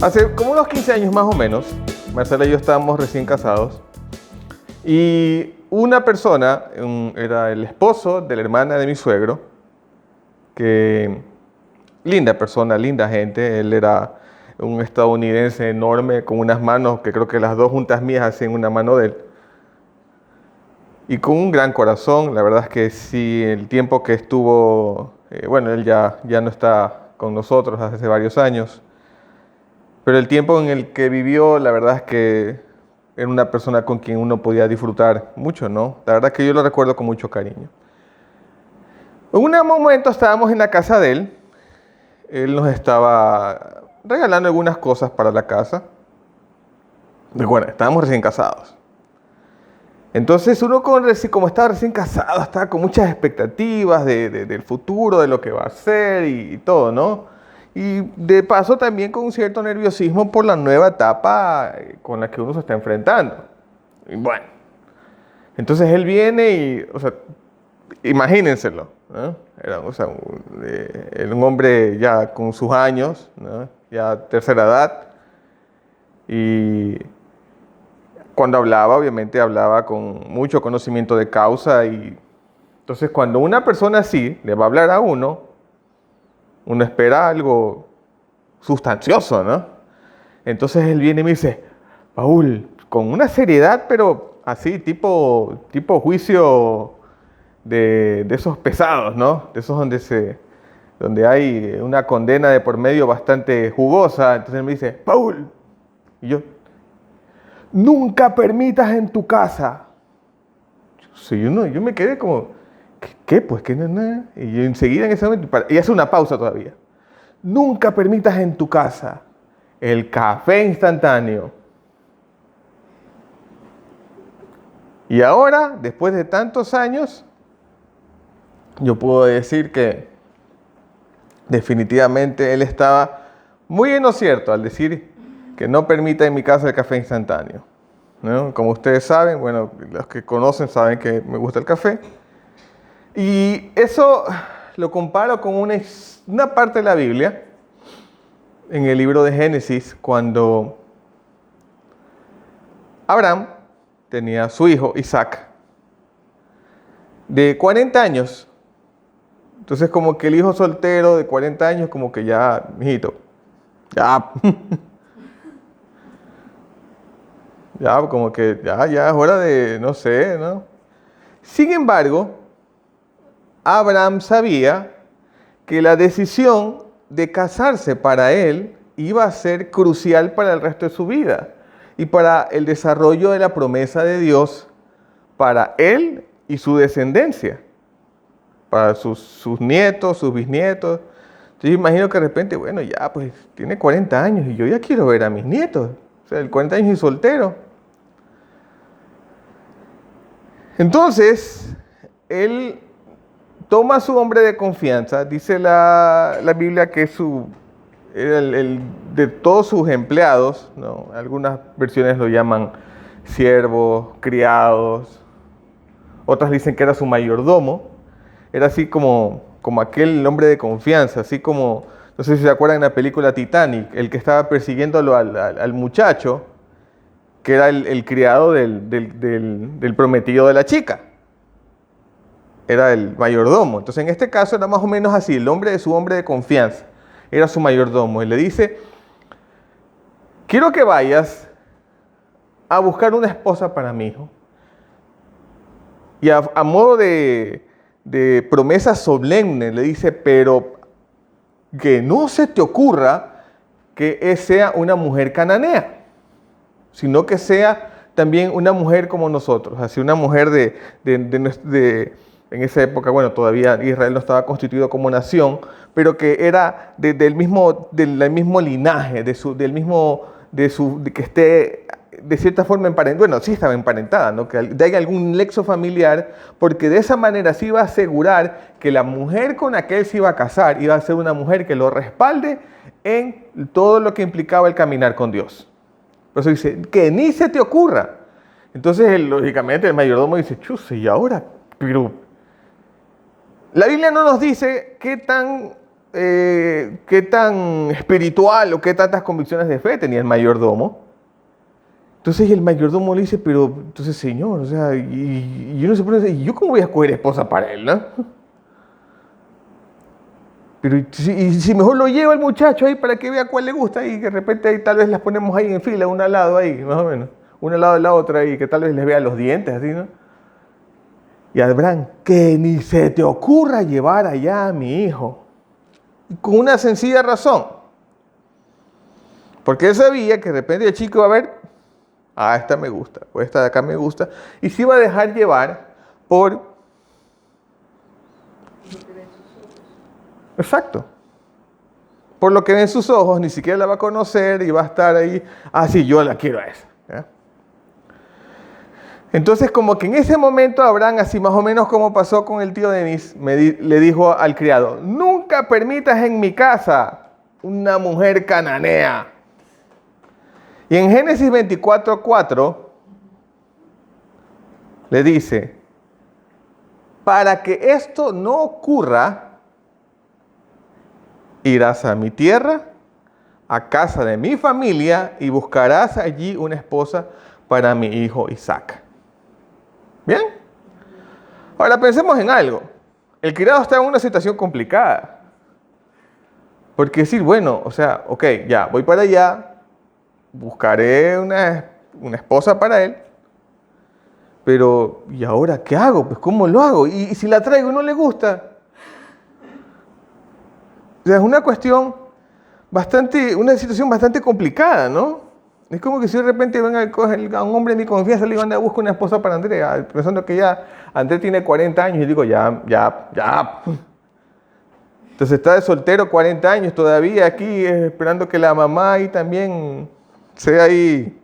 Hace como unos 15 años más o menos, Marcela y yo estábamos recién casados y una persona, era el esposo de la hermana de mi suegro, que linda persona, linda gente. Él era un estadounidense enorme con unas manos que creo que las dos juntas mías hacen una mano de él. Y con un gran corazón. La verdad es que sí, el tiempo que estuvo, bueno, él ya no está con nosotros hace varios años, pero el tiempo en el que vivió, la verdad es que era una persona con quien uno podía disfrutar mucho, ¿no? La verdad es que yo lo recuerdo con mucho cariño. En un momento estábamos en la casa de él. Él nos estaba regalando algunas cosas para la casa. Bueno, estábamos recién casados. Entonces uno como estaba recién casado, estaba con muchas expectativas del futuro, de lo que va a hacer y todo, ¿no? Y de paso también con un cierto nerviosismo por la nueva etapa con la que uno se está enfrentando. Y bueno, entonces él viene y, o sea, imagínenselo, ¿no? Era, o sea, un hombre ya con sus años, ¿no? Ya tercera edad. Y cuando hablaba, obviamente hablaba con mucho conocimiento de causa. Y entonces cuando una persona así le va a hablar a uno espera algo sustancioso, ¿no? Entonces él viene y me dice: Paul, con una seriedad, pero así, tipo juicio de esos pesados, ¿no? De esos donde hay una condena de por medio bastante jugosa. Entonces él me dice: Paul, y yo: nunca permitas en tu casa. Sí, yo me quedé como, ¿qué? Pues que no. Y yo enseguida en ese momento, y hace una pausa todavía. Nunca permitas en tu casa el café instantáneo. Y ahora, después de tantos años, yo puedo decir que definitivamente él estaba muy en lo cierto al decir que no permita en mi casa el café instantáneo, ¿no? Como ustedes saben, bueno, los que conocen saben que me gusta el café. Y eso lo comparo con una parte de la Biblia, en el libro de Génesis, cuando Abraham tenía a su hijo Isaac, de 40 años. Entonces como que el hijo soltero de 40 años, como que ya, mijito, ya, ya, como que ya es hora de, no sé, ¿no? Sin embargo, Abraham sabía que la decisión de casarse para él iba a ser crucial para el resto de su vida y para el desarrollo de la promesa de Dios para él y su descendencia, para sus nietos, sus bisnietos. Entonces yo imagino que de repente, bueno, ya pues tiene 40 años y yo ya quiero ver a mis nietos. O sea, el 40 años y soltero. Entonces, él toma a su hombre de confianza. Dice la Biblia que era de todos sus empleados, ¿no? Algunas versiones lo llaman siervos, criados. Otras dicen que era su mayordomo. Era así como aquel hombre de confianza, así como, no sé si se acuerdan en la película Titanic, el que estaba persiguiéndolo al muchacho, que era el criado del prometido de la chica. Era el mayordomo. Entonces en este caso era más o menos así, el hombre de su hombre de confianza, era su mayordomo. Y le dice: quiero que vayas a buscar una esposa para mi hijo. Y a modo de promesa solemne le dice: pero que no se te ocurra que sea una mujer cananea, sino que sea también una mujer como nosotros, así una mujer en esa época, bueno, todavía Israel no estaba constituido como nación, pero que era del mismo linaje, que esté de cierta forma emparentada. Bueno, sí estaba emparentada, ¿no? Que haya algún nexo familiar, porque de esa manera se iba a asegurar que la mujer con la que él se iba a casar iba a ser una mujer que lo respalde en todo lo que implicaba el caminar con Dios. Por eso dice: que ni se te ocurra. Entonces, lógicamente, el mayordomo dice: chus, ¿y ahora? Pero la Biblia no nos dice qué tan qué tan espiritual o qué tantas convicciones de fe tenía el mayordomo. Entonces el mayordomo le dice, pero entonces señor, o sea, y uno se pone a decir, ¿y yo cómo voy a escoger esposa para él, no? Pero y si mejor lo lleva el muchacho ahí para que vea cuál le gusta y que de repente ahí tal vez las ponemos ahí en fila, una al lado ahí, más o menos, una al lado de la otra y que tal vez les vea los dientes así, ¿no? Y Abraham, que ni se te ocurra llevar allá a mi hijo. Con una sencilla razón. Porque él sabía que de repente el chico iba a ver, esta me gusta, o esta de acá me gusta, y se iba a dejar llevar por... Exacto. Por lo que ven sus ojos, ni siquiera la va a conocer y va a estar ahí, sí, yo la quiero a esa. ¿Ya? Entonces, como que en ese momento Abraham, así más o menos como pasó con el tío Denis, le dijo al criado, nunca permitas en mi casa una mujer cananea. Y en Génesis 24:4 le dice, para que esto no ocurra, irás a mi tierra, a casa de mi familia, y buscarás allí una esposa para mi hijo Isaac. ¿Bien? Ahora pensemos en algo. El criado está en una situación complicada. Porque decir, bueno, o sea, ok, ya, voy para allá, buscaré una esposa para él, pero ¿y ahora qué hago? Pues ¿cómo lo hago? ¿Y si la traigo y no le gusta? O sea, es una cuestión una situación bastante complicada, ¿no? Es como que si de repente venga a un hombre de mi confianza, le digo, anda, busca una esposa para Andrea, pensando que ya Andrés tiene 40 años, y digo, ya. Entonces está de soltero 40 años todavía aquí, esperando que la mamá ahí también sea ahí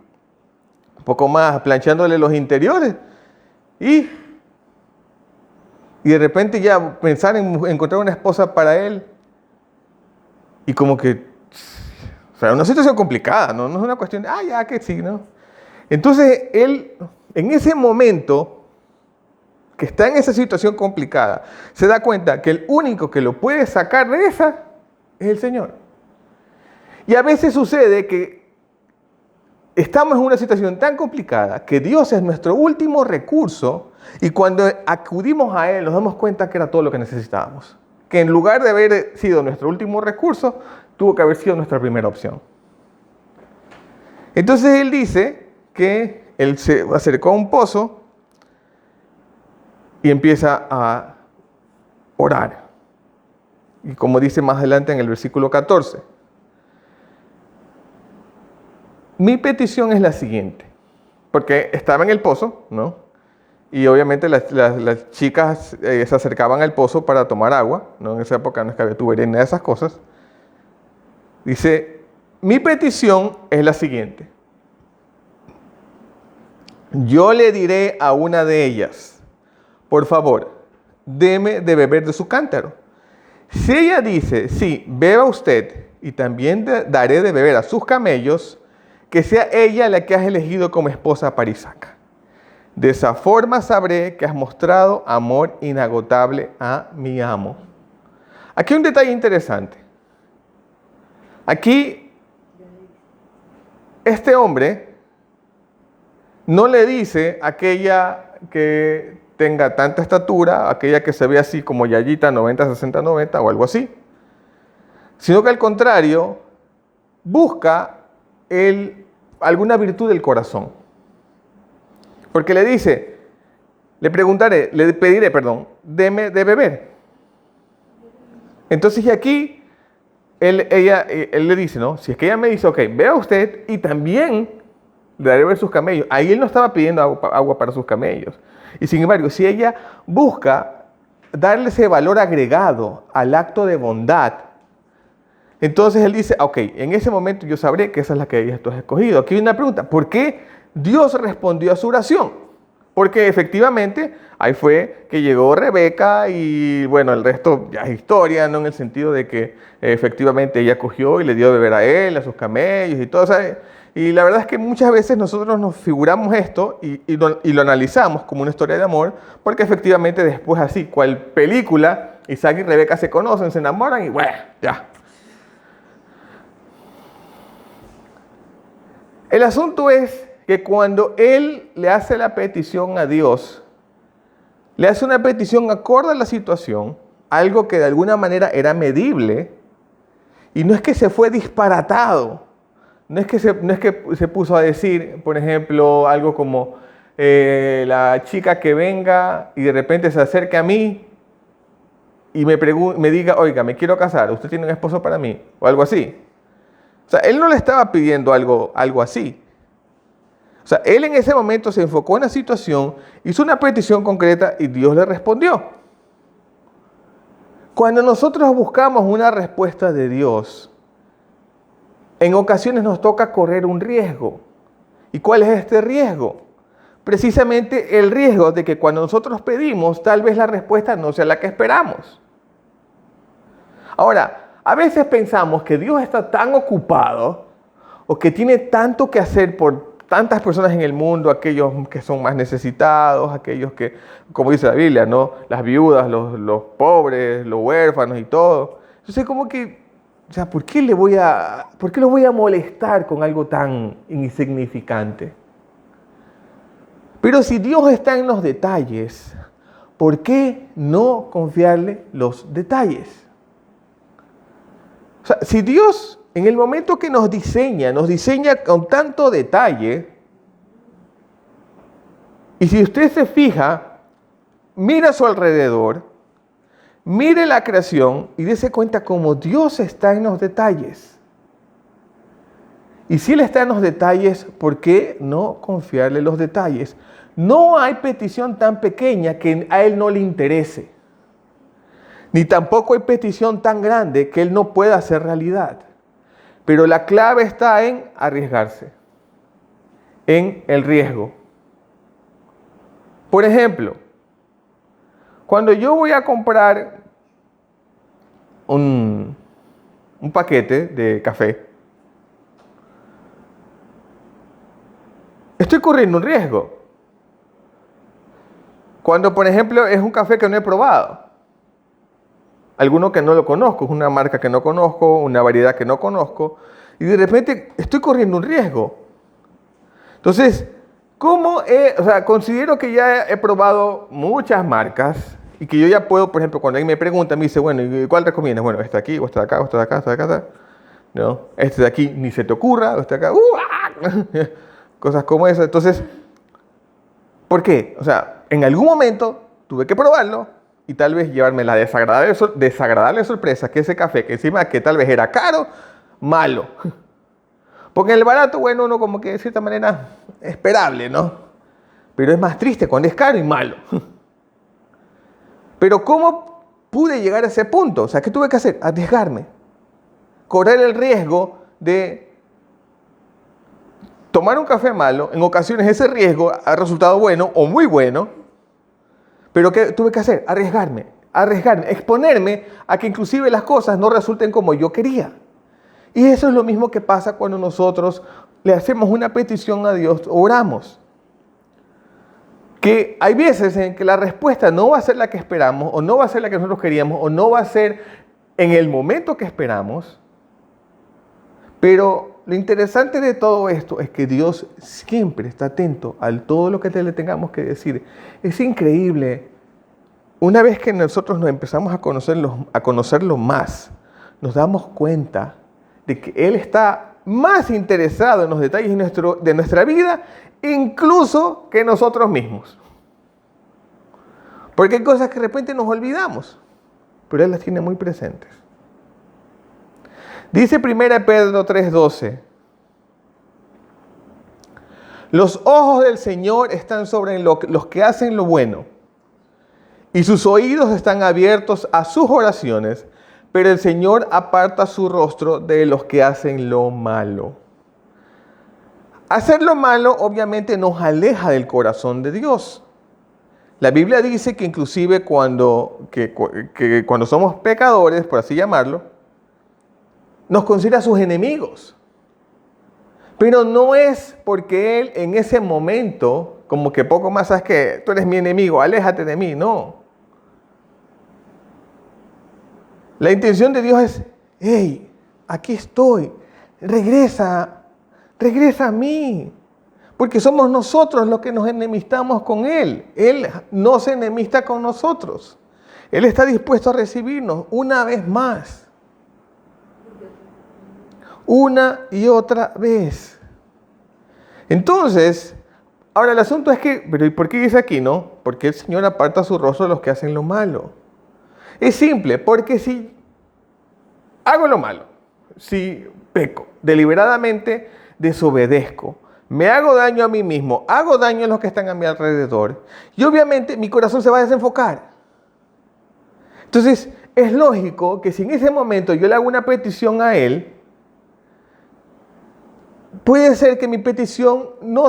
un poco más, planchándole los interiores. Y de repente ya pensar en encontrar una esposa para él. Y como que, o sea, una situación complicada, ¿no? No es una cuestión de, ya que sí, ¿no? Entonces, él, en ese momento, que está en esa situación complicada, se da cuenta que el único que lo puede sacar de esa es el Señor. Y a veces sucede que estamos en una situación tan complicada que Dios es nuestro último recurso y cuando acudimos a Él nos damos cuenta que era todo lo que necesitábamos. Que en lugar de haber sido nuestro último recurso, tuvo que haber sido nuestra primera opción. Entonces él dice que él se acercó a un pozo y empieza a orar. Y como dice más adelante en el versículo 14, mi petición es la siguiente, porque estaba en el pozo, ¿no? Y obviamente las chicas se acercaban al pozo para tomar agua, ¿no? En esa época no es que había tubería ni nada de esas cosas. Dice, mi petición es la siguiente. Yo le diré a una de ellas, por favor, deme de beber de su cántaro. Si ella dice, sí, beba usted, y también daré de beber a sus camellos, que sea ella la que has elegido como esposa para Isaac. De esa forma sabré que has mostrado amor inagotable a mi amo. Aquí hay un detalle interesante. Aquí, este hombre no le dice a aquella que tenga tanta estatura, aquella que se ve así como Yayita 90, 60, 90 o algo así, sino que al contrario, busca alguna virtud del corazón. Porque le dice, le pediré, deme de beber. Entonces, y aquí, él le dice, ¿no? Si es que ella me dice, ok, vea usted y también le daré de beber sus camellos. Ahí él no estaba pidiendo agua para sus camellos. Y sin embargo, si ella busca darle ese valor agregado al acto de bondad, entonces él dice, ok, en ese momento yo sabré que esa es la que tú has escogido. Aquí hay una pregunta, ¿por qué Dios respondió a su oración? Porque efectivamente ahí fue que llegó Rebeca y bueno, el resto ya es historia, ¿no? En el sentido de que efectivamente ella cogió y le dio de beber a él, a sus camellos y todo, ¿sabes? Y la verdad es que muchas veces nosotros nos figuramos esto y lo analizamos como una historia de amor, porque efectivamente después así, cual película, Isaac y Rebeca se conocen, se enamoran y bueno, ya. El asunto es que cuando él le hace la petición a Dios, le hace una petición acorde a la situación, algo que de alguna manera era medible, y no es que se fue disparatado, no es que se puso a decir, por ejemplo, algo como la chica que venga y de repente se acerque a mí y me diga, oiga, me quiero casar, ¿usted tiene un esposo para mí? O algo así. O sea, él no le estaba pidiendo algo así. O sea, él en ese momento se enfocó en la situación, hizo una petición concreta y Dios le respondió. Cuando nosotros buscamos una respuesta de Dios, en ocasiones nos toca correr un riesgo. ¿Y cuál es este riesgo? Precisamente el riesgo de que cuando nosotros pedimos, tal vez la respuesta no sea la que esperamos. Ahora, a veces pensamos que Dios está tan ocupado o que tiene tanto que hacer por tantas personas en el mundo, aquellos que son más necesitados, aquellos que, como dice la Biblia, ¿no? Las viudas, los pobres, los huérfanos y todo. Entonces, como que, o sea, ¿por qué lo voy a molestar con algo tan insignificante? Pero si Dios está en los detalles, ¿por qué no confiarle los detalles? O sea, si Dios en el momento que nos diseña con tanto detalle, y si usted se fija, mira a su alrededor, mire la creación y dése cuenta cómo Dios está en los detalles. Y si Él está en los detalles, ¿por qué no confiarle los detalles? No hay petición tan pequeña que a Él no le interese. Ni tampoco hay petición tan grande que Él no pueda hacer realidad. Pero la clave está en arriesgarse, en el riesgo. Por ejemplo, cuando yo voy a comprar un paquete de café, estoy corriendo un riesgo. Cuando, por ejemplo, es un café que no he probado, alguno que no lo conozco, es una marca que no conozco, una variedad que no conozco, y de repente estoy corriendo un riesgo. Entonces, considero que ya he probado muchas marcas y que yo ya puedo, por ejemplo, cuando alguien me pregunta, me dice, bueno, ¿y cuál recomiendas? Bueno, este de aquí, o este de acá, o este de acá, este de acá, no, este de aquí ni se te ocurra, o este de acá, cosas como esas. Entonces, ¿por qué? O sea, en algún momento tuve que probarlo y tal vez llevarme la desagradable sorpresa que ese café, que encima que tal vez era caro, malo. Porque en el barato, bueno, uno como que de cierta manera esperable, ¿no? Pero es más triste cuando es caro y malo. Pero ¿cómo pude llegar a ese punto? O sea, ¿qué tuve que hacer? Arriesgarme. Correr el riesgo de tomar un café malo. En ocasiones ese riesgo ha resultado bueno o muy bueno. Pero ¿qué tuve que hacer? Arriesgarme, exponerme a que inclusive las cosas no resulten como yo quería. Y eso es lo mismo que pasa cuando nosotros le hacemos una petición a Dios, oramos. Que hay veces en que la respuesta no va a ser la que esperamos, o no va a ser la que nosotros queríamos, o no va a ser en el momento que esperamos. Pero lo interesante de todo esto es que Dios siempre está atento a todo lo que le tengamos que decir. Es increíble. Una vez que nosotros nos empezamos a conocerlo más, nos damos cuenta de que Él está más interesado en los detalles de nuestra vida, incluso que nosotros mismos. Porque hay cosas que de repente nos olvidamos, pero Él las tiene muy presentes. Dice 1 Pedro 3:12, los ojos del Señor están sobre los que hacen lo bueno, y sus oídos están abiertos a sus oraciones, pero el Señor aparta su rostro de los que hacen lo malo. Hacer lo malo obviamente nos aleja del corazón de Dios. La Biblia dice que inclusive cuando somos pecadores, por así llamarlo, nos considera sus enemigos. Pero no es porque Él en ese momento, como que poco más, sabes que tú eres mi enemigo, aléjate de mí, no. La intención de Dios es, hey, aquí estoy, regresa a mí. Porque somos nosotros los que nos enemistamos con Él. Él no se enemista con nosotros. Él está dispuesto a recibirnos una vez más. Una y otra vez. Entonces, ahora el asunto es que, pero ¿y por qué dice aquí, no? Porque el Señor aparta su rostro de los que hacen lo malo. Es simple, porque si hago lo malo, si peco, deliberadamente desobedezco, me hago daño a mí mismo, hago daño a los que están a mi alrededor, y obviamente mi corazón se va a desenfocar. Entonces, es lógico que si en ese momento yo le hago una petición a Él, puede ser que mi petición no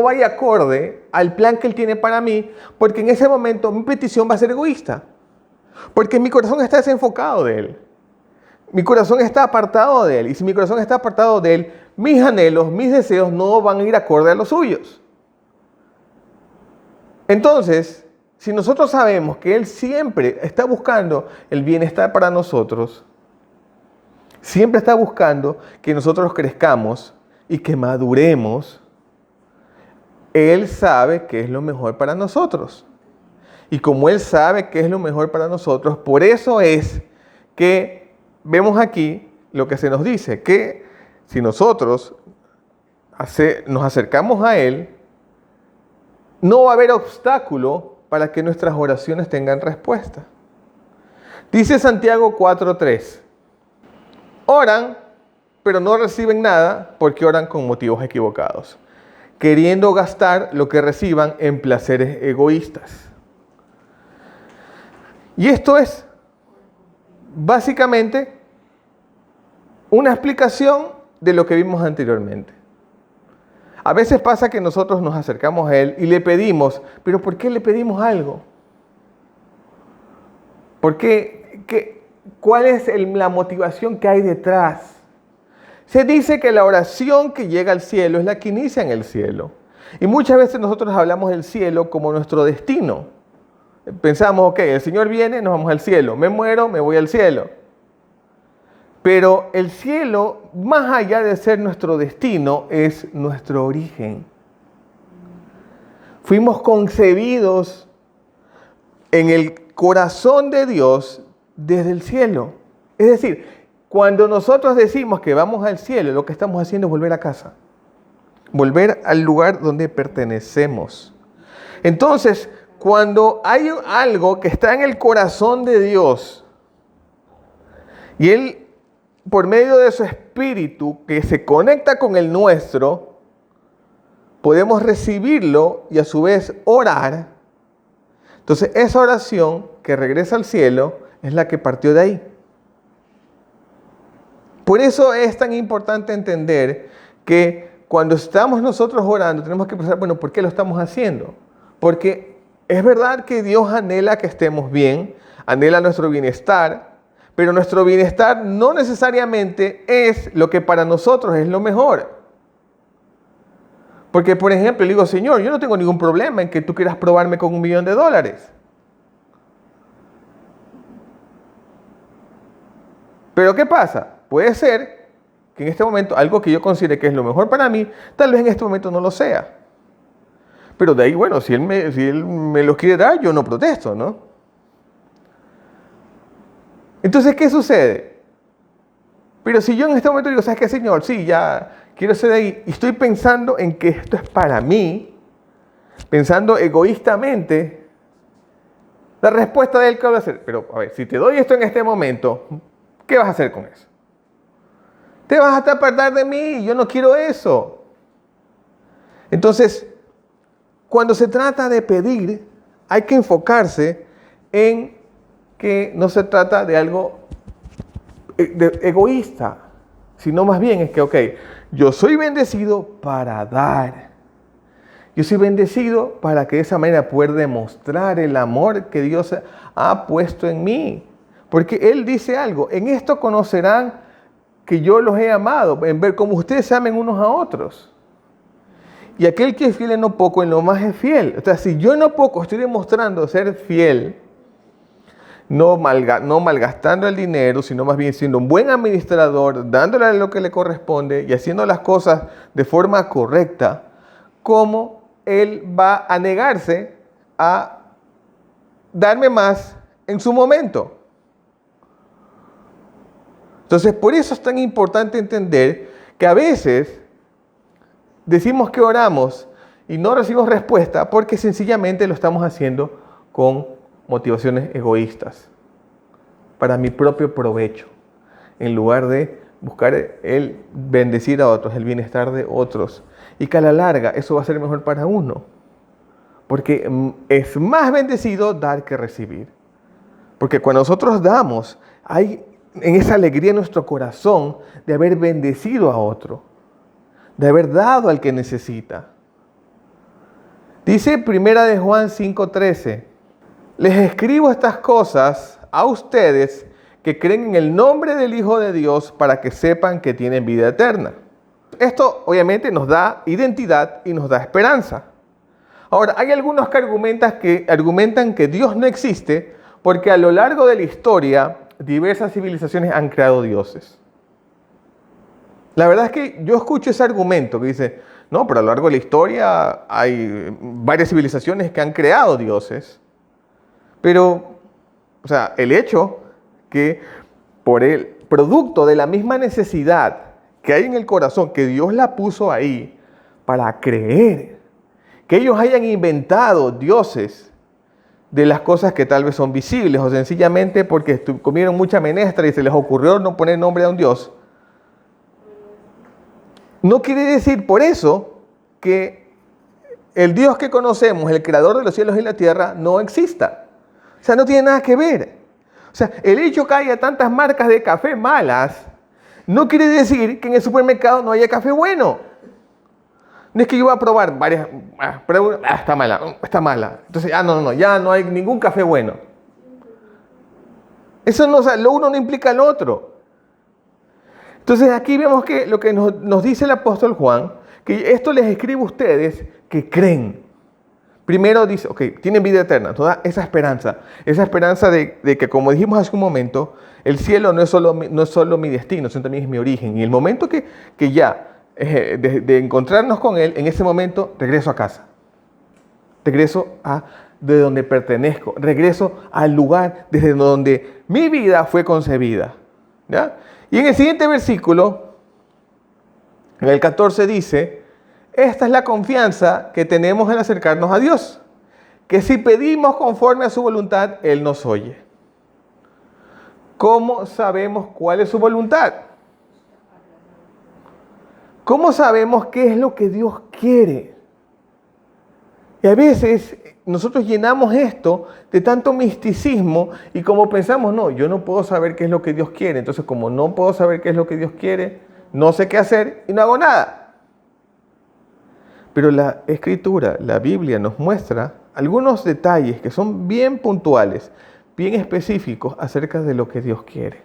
vaya acorde al plan que Él tiene para mí, porque en ese momento mi petición va a ser egoísta, porque mi corazón está desenfocado de Él. Mi corazón está apartado de Él, y si mi corazón está apartado de Él, mis anhelos, mis deseos no van a ir acorde a los suyos. Entonces, si nosotros sabemos que Él siempre está buscando el bienestar para nosotros, siempre está buscando que nosotros crezcamos y que maduremos, Él sabe que es lo mejor para nosotros. Y como Él sabe que es lo mejor para nosotros, por eso es que vemos aquí lo que se nos dice, que si nosotros nos acercamos a Él, no va a haber obstáculo para que nuestras oraciones tengan respuesta. Dice Santiago 4:3. Oran, pero no reciben nada porque oran con motivos equivocados, queriendo gastar lo que reciban en placeres egoístas. Y esto es básicamente una explicación de lo que vimos anteriormente. A veces pasa que nosotros nos acercamos a Él y le pedimos, pero ¿por qué le pedimos algo? ¿Por qué? ¿Cuál es la motivación que hay detrás? Se dice que la oración que llega al cielo es la que inicia en el cielo. Y muchas veces nosotros hablamos del cielo como nuestro destino. Pensamos, ok, el Señor viene, nos vamos al cielo. Me muero, me voy al cielo. Pero el cielo, más allá de ser nuestro destino, es nuestro origen. Fuimos concebidos en el corazón de Dios desde el cielo. Es decir, cuando nosotros decimos que vamos al cielo, lo que estamos haciendo es volver a casa. Volver al lugar donde pertenecemos. Entonces, cuando hay algo que está en el corazón de Dios y Él, por medio de su espíritu que se conecta con el nuestro, podemos recibirlo y a su vez orar. Entonces esa oración que regresa al cielo es la que partió de ahí. Por eso es tan importante entender que cuando estamos nosotros orando tenemos que pensar, bueno, ¿por qué lo estamos haciendo? Porque es verdad que Dios anhela que estemos bien, anhela nuestro bienestar, pero nuestro bienestar no necesariamente es lo que para nosotros es lo mejor. Porque, por ejemplo, le digo, Señor, yo no tengo ningún problema en que tú quieras probarme con $1.000.000. Pero ¿qué pasa? Puede ser que en este momento algo que yo considere que es lo mejor para mí, tal vez en este momento no lo sea. Pero de ahí, bueno, si él me lo quiere dar, yo no protesto, ¿no? Entonces, ¿qué sucede? Pero si yo en este momento digo, ¿sabes qué, Señor? Sí, ya quiero ser de ahí. Y estoy pensando en que esto es para mí, pensando egoístamente, la respuesta de Él, ¿qué va a hacer? Pero, a ver, si te doy esto en este momento, ¿qué vas a hacer con eso? Te vas a apartar de mí, yo no quiero eso. Entonces, cuando se trata de pedir, hay que enfocarse en que no se trata de algo egoísta, sino más bien es que, ok, yo soy bendecido para dar. Yo soy bendecido para que de esa manera pueda demostrar el amor que Dios ha puesto en mí. Porque Él dice algo, en esto conocerán que yo los he amado, en ver cómo ustedes se amen unos a otros. Y aquel que es fiel en lo poco, en lo más es fiel. O sea, si yo en lo poco estoy demostrando ser fiel, no malgastando el dinero, sino más bien siendo un buen administrador, dándole lo que le corresponde y haciendo las cosas de forma correcta, ¿cómo él va a negarse a darme más en su momento? Entonces, por eso es tan importante entender que a veces decimos que oramos y no recibimos respuesta porque sencillamente lo estamos haciendo con motivaciones egoístas, para mi propio provecho, en lugar de buscar el bendecir a otros, el bienestar de otros. Y que a la larga eso va a ser mejor para uno, porque es más bendecido dar que recibir. Porque cuando nosotros damos, hay en esa alegría en nuestro corazón de haber bendecido a otro, de haber dado al que necesita. Dice 1 de Juan 5:13, les escribo estas cosas a ustedes que creen en el nombre del Hijo de Dios para que sepan que tienen vida eterna. Esto obviamente nos da identidad y nos da esperanza. Ahora, hay algunos que argumentan que Dios no existe porque a lo largo de la historia diversas civilizaciones han creado dioses. La verdad es que yo escucho ese argumento que dice, no, pero a lo largo de la historia hay varias civilizaciones que han creado dioses. Pero, o sea, el hecho que por el producto de la misma necesidad que hay en el corazón, que Dios la puso ahí para creer, que ellos hayan inventado dioses de las cosas que tal vez son visibles o sencillamente porque comieron mucha menestra y se les ocurrió no poner nombre a un dios, no quiere decir por eso que el Dios que conocemos, el creador de los cielos y la tierra, no exista. O sea, no tiene nada que ver. O sea, el hecho que haya tantas marcas de café malas no quiere decir que en el supermercado no haya café bueno. No es que yo voy a probar varias, pero está mala. Entonces, ya no hay ningún café bueno. Eso no, o sea, lo uno no implica lo otro. Entonces aquí vemos que lo que nos dice el apóstol Juan, que esto les escribo a ustedes que creen. Primero dice, tienen vida eterna, toda esa esperanza de que, como dijimos hace un momento, el cielo no es solo mi destino, sino también es mi origen. Y el momento que ya, de encontrarnos con Él, en ese momento regreso a casa. Regreso de donde pertenezco. Regreso al lugar desde donde mi vida fue concebida. ¿Ya? Y en el siguiente versículo, en el 14 dice, esta es la confianza que tenemos en acercarnos a Dios, que si pedimos conforme a su voluntad, Él nos oye. ¿Cómo sabemos cuál es su voluntad? ¿Cómo sabemos qué es lo que Dios quiere? Y a veces nosotros llenamos esto de tanto misticismo y como pensamos, no, yo no puedo saber qué es lo que Dios quiere. Entonces, como no puedo saber qué es lo que Dios quiere, no sé qué hacer y no hago nada. Pero la Escritura, la Biblia, nos muestra algunos detalles que son bien puntuales, bien específicos acerca de lo que Dios quiere.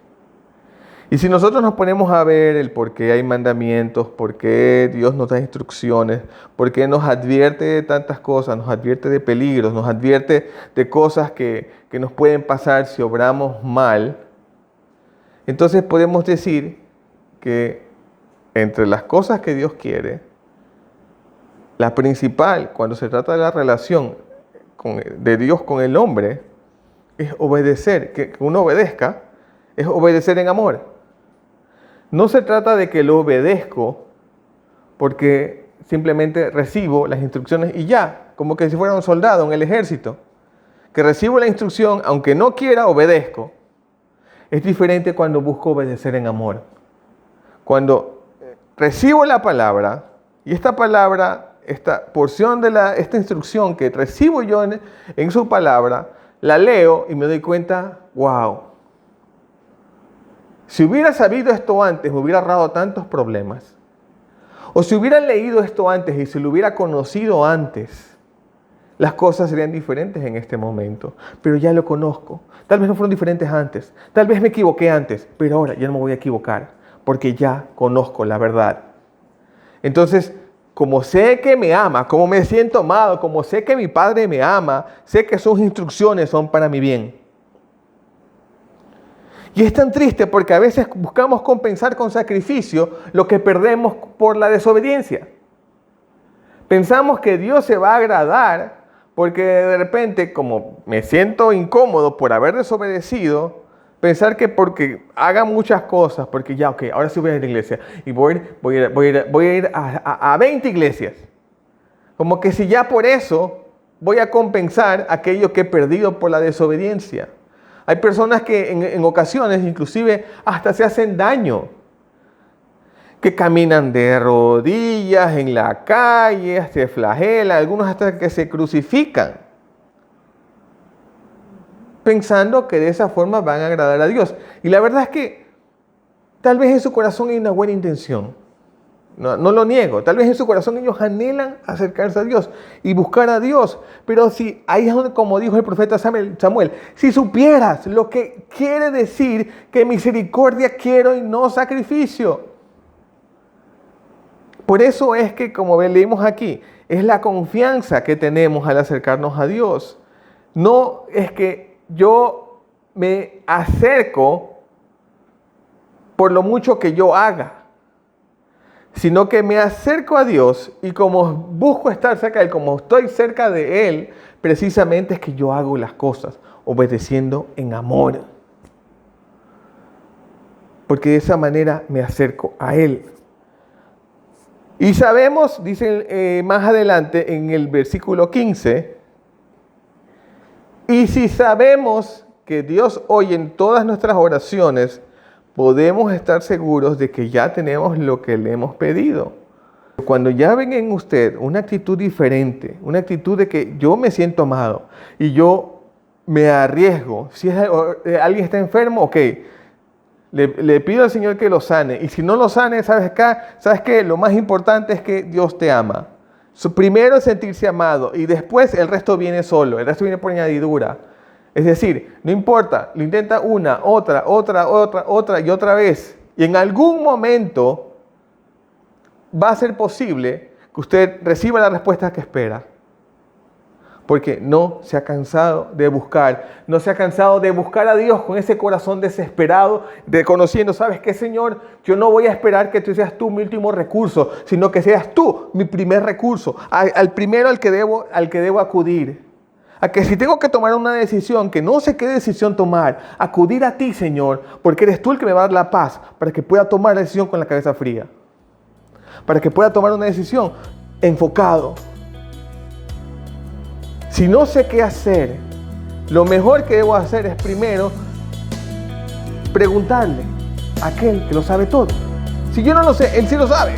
Y si nosotros nos ponemos a ver el por qué hay mandamientos, por qué Dios nos da instrucciones, por qué nos advierte de tantas cosas, nos advierte de peligros, nos advierte de cosas que nos pueden pasar si obramos mal, entonces podemos decir que entre las cosas que Dios quiere, la principal, cuando se trata de la relación de Dios con el hombre, es obedecer, que uno obedezca, es obedecer en amor. No se trata de que lo obedezco porque simplemente recibo las instrucciones y ya, como que si fuera un soldado en el ejército, que recibo la instrucción, aunque no quiera, obedezco. Es diferente cuando busco obedecer en amor. Cuando recibo la palabra y esta palabra, esta porción de esta instrucción que recibo yo en su palabra, la leo y me doy cuenta, wow. Si hubiera sabido esto antes, me hubiera ahorrado tantos problemas. O si hubiera leído esto antes y si lo hubiera conocido antes, las cosas serían diferentes en este momento. Pero ya lo conozco. Tal vez no fueron diferentes antes. Tal vez me equivoqué antes, pero ahora ya no me voy a equivocar porque ya conozco la verdad. Entonces, como sé que me ama, como me siento amado, como sé que mi Padre me ama, sé que sus instrucciones son para mi bien. Y es tan triste porque a veces buscamos compensar con sacrificio lo que perdemos por la desobediencia. Pensamos que Dios se va a agradar porque de repente, como me siento incómodo por haber desobedecido, pensar que porque haga muchas cosas, porque ya, ok, ahora sí voy a ir a la iglesia y voy a ir a 20 iglesias. Como que si ya por eso voy a compensar aquello que he perdido por la desobediencia. Hay personas que en ocasiones inclusive hasta se hacen daño, que caminan de rodillas en la calle, se flagelan, algunos hasta que se crucifican, pensando que de esa forma van a agradar a Dios. Y la verdad es que tal vez en su corazón hay una buena intención. No lo niego. Tal vez en su corazón ellos anhelan acercarse a Dios y buscar a Dios. Pero si ahí es donde, como dijo el profeta Samuel, si supieras lo que quiere decir que misericordia quiero y no sacrificio. Por eso es que, como leímos aquí, es la confianza que tenemos al acercarnos a Dios. No es que yo me acerco por lo mucho que yo haga, sino que me acerco a Dios y como busco estar cerca de Él, como estoy cerca de Él, precisamente es que yo hago las cosas obedeciendo en amor. Porque de esa manera me acerco a Él. Y sabemos, dice más adelante en el versículo 15, y si sabemos que Dios oye en todas nuestras oraciones, podemos estar seguros de que ya tenemos lo que le hemos pedido. Cuando ya ven en usted una actitud diferente, una actitud de que yo me siento amado y yo me arriesgo, si alguien está enfermo, ok, le pido al Señor que lo sane. Y si no lo sane, ¿sabes qué? Lo más importante es que Dios te ama. Primero es sentirse amado y después el resto viene solo, el resto viene por añadidura. Es decir, no importa, lo intenta una, otra y otra vez. Y en algún momento va a ser posible que usted reciba la respuesta que espera. Porque no se ha cansado de buscar, no se ha cansado de buscar a Dios con ese corazón desesperado, reconociendo, ¿sabes qué, Señor? Yo no voy a esperar que tú seas tú mi último recurso, sino que seas tú mi primer recurso, al primero al que debo acudir. A que si tengo que tomar una decisión, que no sé qué decisión tomar, acudir a ti, Señor, porque eres tú el que me va a dar la paz para que pueda tomar la decisión con la cabeza fría. Para que pueda tomar una decisión enfocado. Si no sé qué hacer, lo mejor que debo hacer es primero preguntarle a aquel que lo sabe todo. Si yo no lo sé, Él sí lo sabe.